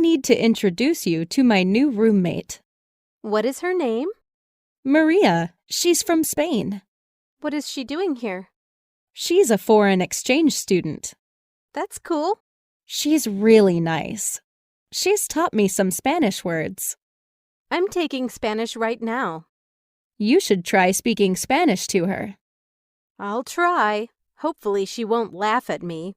need to introduce you to my new roommate. What is her name? Maria. She's from Spain. What is she doing here? She's a foreign exchange student. That's cool. She's really nice. She's taught me some Spanish words. I'm taking Spanish right now. You should try speaking Spanish to her. I'll try. Hopefully she won't laugh at me.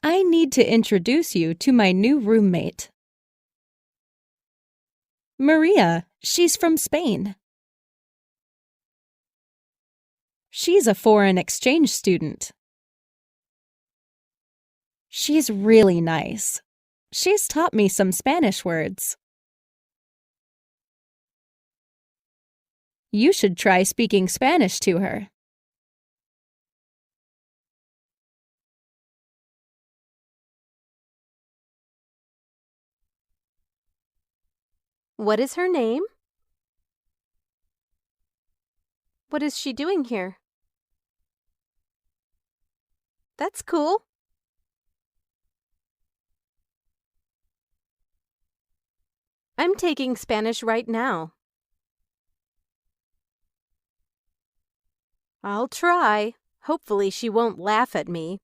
I need to introduce you to my new roommate. Maria. She's from Spain. She's a foreign exchange student. She's really nice. She's taught me some Spanish words. You should try speaking Spanish to her. What is her name? What is she doing here? That's cool. I'm taking Spanish right now. I'll try. Hopefully she won't laugh at me.